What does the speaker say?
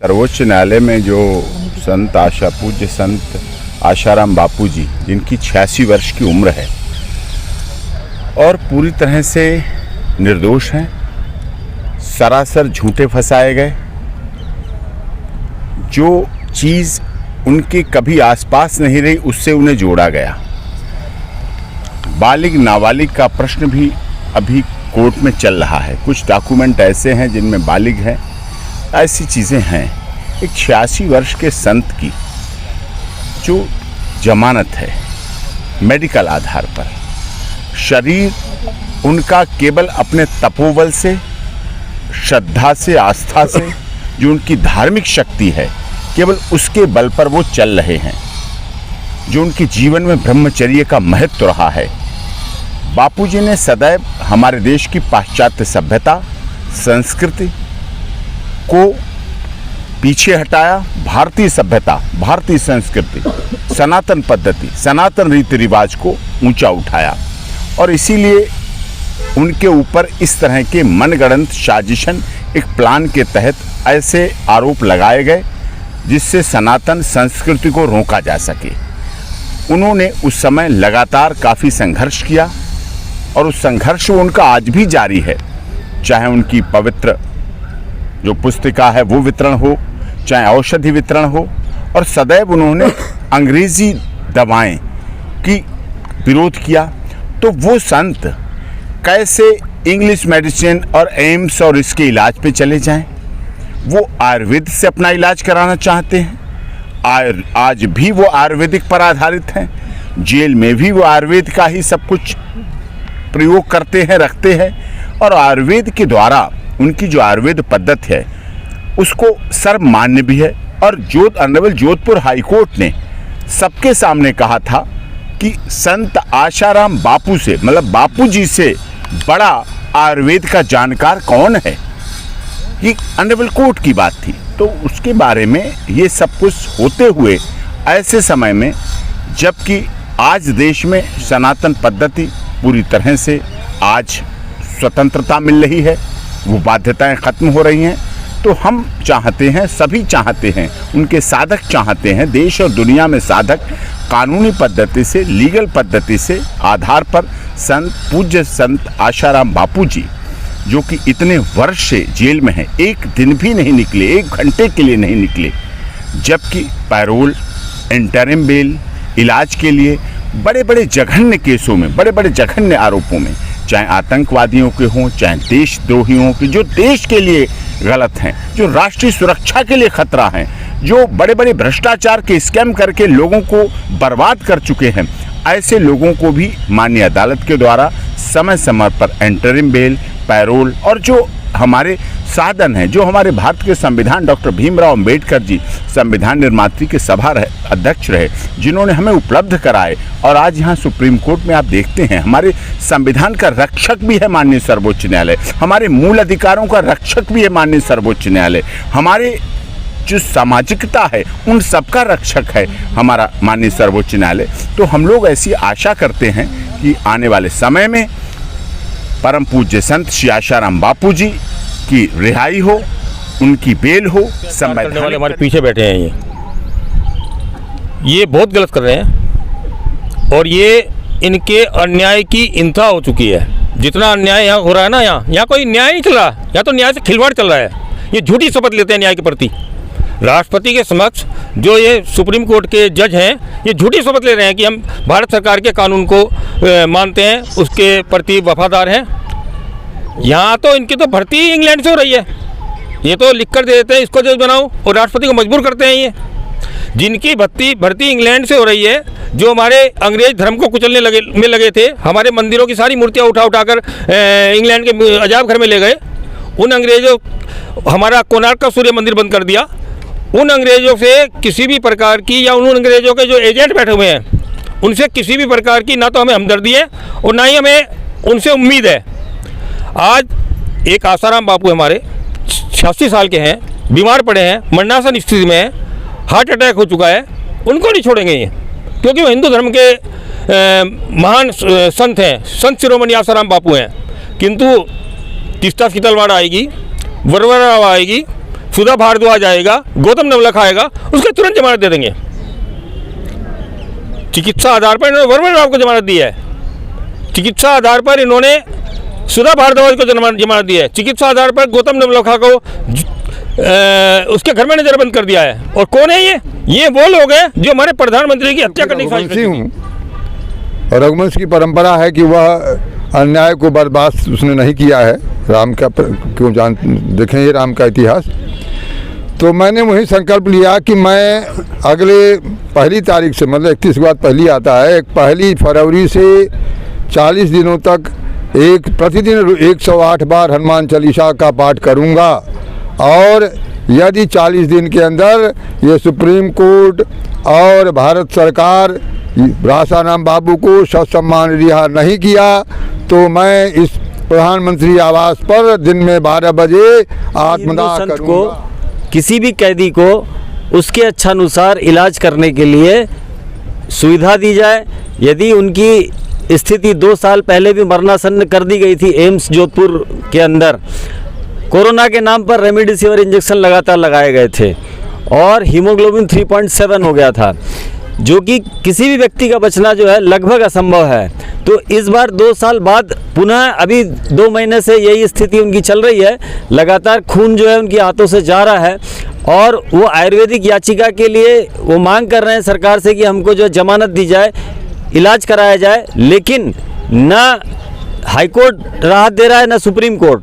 सर्वोच्च न्यायालय में जो पूज्य संत आशाराम बापू जी, जिनकी 86 वर्ष की उम्र है और पूरी तरह से निर्दोष हैं, सरासर झूठे फंसाए गए, जो चीज़ उनके कभी आसपास नहीं रही उससे उन्हें जोड़ा गया। बालिग नाबालिग का प्रश्न भी अभी कोर्ट में चल रहा है। कुछ डॉक्यूमेंट ऐसे हैं जिनमें बालिग है, ऐसी चीज़ें हैं। एक 86 वर्ष के संत की जो जमानत है मेडिकल आधार पर, शरीर उनका केवल अपने तपोबल से, श्रद्धा से, आस्था से, जो उनकी धार्मिक शक्ति है, केवल उसके बल पर वो चल रहे हैं। जो उनके जीवन में ब्रह्मचर्य का महत्व रहा है। बापूजी ने सदैव हमारे देश की पाश्चात्य सभ्यता, संस्कृति को पीछे हटाया। भारतीय सभ्यता, भारतीय संस्कृति, सनातन पद्धति, सनातन रीति रिवाज को ऊंचा उठाया और इसीलिए उनके ऊपर इस तरह के मनगढ़ंत साजिशन, एक प्लान के तहत ऐसे आरोप लगाए गए जिससे सनातन संस्कृति को रोका जा सके। उन्होंने उस समय लगातार काफ़ी संघर्ष किया और उस संघर्ष उनका आज भी जारी है। चाहे उनकी पवित्र जो पुस्तिका है वो वितरण हो, चाहे औषधि वितरण हो, और सदैव उन्होंने अंग्रेजी दवाएं की विरोध किया। तो वो संत कैसे इंग्लिश मेडिसिन और एम्स और इसके इलाज पे चले जाएं? वो आयुर्वेद से अपना इलाज कराना चाहते हैं। आज भी वो आयुर्वेदिक पर आधारित हैं। जेल में भी वो आयुर्वेद का ही सब कुछ प्रयोग करते हैं, रखते हैं, और आयुर्वेद के द्वारा उनकी जो आयुर्वेद पद्धति है उसको सर्वमान्य भी है। और ऑनरेबल जोधपुर हाईकोर्ट ने सबके सामने कहा था कि संत आशाराम बापू से, मतलब बापू जी से बड़ा आयुर्वेद का जानकार कौन है, ये ऑनरेबल कोर्ट की बात थी। तो उसके बारे में ये सब कुछ होते हुए ऐसे समय में, जबकि आज देश में सनातन पद्धति पूरी तरह से आज स्वतंत्रता मिल रही है, वो बाध्यताएं खत्म हो रही हैं, तो हम चाहते हैं, सभी चाहते हैं, उनके साधक चाहते हैं, देश और दुनिया में साधक कानूनी पद्धति से, लीगल पद्धति से आधार पर पूज्य संत आशाराम बापू जी, जो कि इतने वर्ष से जेल में हैं, एक दिन भी नहीं निकले, एक घंटे के लिए नहीं निकले, जबकि पैरोल, इंटरिम बेल, इलाज के लिए बड़े बड़े जघन्य केसों में, बड़े बड़े जघन्य आरोपों में, चाहे आतंकवादियों के हों, चाहे देशद्रोहियों के, जो देश के लिए गलत हैं, जो राष्ट्रीय सुरक्षा के लिए खतरा हैं, जो बड़े बड़े भ्रष्टाचार के स्कैम करके लोगों को बर्बाद कर चुके हैं, ऐसे लोगों को भी माननीय अदालत के द्वारा समय समय पर इंटरिम बेल, पैरोल, और जो हमारे साधन हैं, जो हमारे भारत के संविधान डॉक्टर भीमराव अंबेडकर जी संविधान निर्मात्री के सभा अध्यक्ष रहे, जिन्होंने हमें उपलब्ध कराए, और आज यहाँ सुप्रीम कोर्ट में आप देखते हैं हमारे संविधान का रक्षक भी है माननीय सर्वोच्च न्यायालय, हमारे मूल अधिकारों का रक्षक भी है माननीय सर्वोच्च न्यायालय, हमारे जो सामाजिकता है उन सबका रक्षक है हमारा माननीय सर्वोच्च न्यायालय। तो हम लोग ऐसी आशा करते हैं कि आने वाले समय में परम पूज्य संत श्री आशाराम बापू जी की रिहाई हो, उनकी बेल हो। करने वाले हमारे पीछे बैठे हैं, ये बहुत गलत कर रहे हैं और ये इनके अन्याय की इंतहा हो चुकी है। जितना अन्याय यहाँ हो रहा है ना, यहाँ कोई न्याय नहीं चल रहा, यहाँ तो न्याय से खिलवाड़ चल रहा है। ये झूठी शपथ लेते हैं न्याय के प्रति। राष्ट्रपति के समक्ष जो ये सुप्रीम कोर्ट के जज हैं, ये झूठी शपथ ले रहे हैं कि हम भारत सरकार के कानून को मानते हैं, उसके प्रति वफादार हैं। यहाँ तो इनकी तो भर्ती इंग्लैंड से हो रही है, ये तो लिख कर दे देते हैं इसको जज बनाओ, और राष्ट्रपति को मजबूर करते हैं। ये जिनकी भर्ती इंग्लैंड से हो रही है, जो हमारे अंग्रेज धर्म को कुचलने लगे थे, हमारे मंदिरों की सारी मूर्तियाँ उठाकर इंग्लैंड के अजायब घर में ले गए, उन अंग्रेजों, हमारा कोणार्क का सूर्य मंदिर बंद कर दिया, उन अंग्रेज़ों से किसी भी प्रकार की, या उन अंग्रेज़ों के जो एजेंट बैठे हुए हैं उनसे किसी भी प्रकार की ना तो हमें हमदर्दी है और ना ही हमें उनसे उम्मीद है। आज एक आशाराम बापू हमारे 86 साल के हैं, बीमार पड़े हैं, मरणासन स्थिति में हैं, हार्ट अटैक हो चुका है, उनको नहीं छोड़ेंगे ये, क्योंकि वो हिंदू धर्म के महान संत हैं, संत शिरोमणि आशाराम बापू हैं। किंतु तीस्ता शीतलवाड़ा आएगी, वरवरा आएगी, सुधा भारद्वाज आएगा, गौतम नवलखा आएगा, उसके तुरंत जमानत दे देंगे। चिकित्सा आधार पर इन्होंने वर्मा राव को जमानत दी है, चिकित्सा आधार पर इन्होंने सुधा भारद्वाज को जमानत दी है, चिकित्सा आधार पर गौतम नवलखा को उसके घर में नजरबंद कर दिया है। और कौन है ये वो लोग हैं जो हमारे प्रधानमंत्री की हत्या करने की साजिश करते हैं। रघुवंश की परंपरा है कि वह अन्याय को बर्दाश्त उसने नहीं किया है। राम का क्यों देखें ये राम का इतिहास। तो मैंने वही संकल्प लिया कि मैं अगले 1 तारीख से, मतलब 31 के बाद पहली आता है, 1 फरवरी से 40 दिनों तक प्रतिदिन 108 बार हनुमान चालीसा का पाठ करूंगा। और यदि 40 दिन के अंदर ये सुप्रीम कोर्ट और भारत सरकार रासाराम बाबू को ससम्मान रिहा नहीं किया तो मैं इस प्रधानमंत्री आवास पर दिन में 12 बजे आत्मदाह करूंगा। किसी भी कैदी को उसके अच्छानुसार इलाज करने के लिए सुविधा दी जाए। यदि उनकी स्थिति 2 साल पहले भी मरणासन्न कर दी गई थी एम्स जोधपुर के अंदर, कोरोना के नाम पर रेमडेसिविर इंजेक्शन लगातार लगाए गए थे और हीमोग्लोबिन 3.7 हो गया था, जो कि किसी भी व्यक्ति का बचना जो है लगभग असंभव है। तो इस बार 2 साल बाद पुनः अभी 2 महीने से यही स्थिति उनकी चल रही है, लगातार खून जो है उनके हाथों से जा रहा है और वो आयुर्वेदिक याचिका के लिए वो मांग कर रहे हैं सरकार से कि हमको जो जमानत दी जाए, इलाज कराया जाए। लेकिन ना हाईकोर्ट राहत दे रहा है, ना सुप्रीम कोर्ट।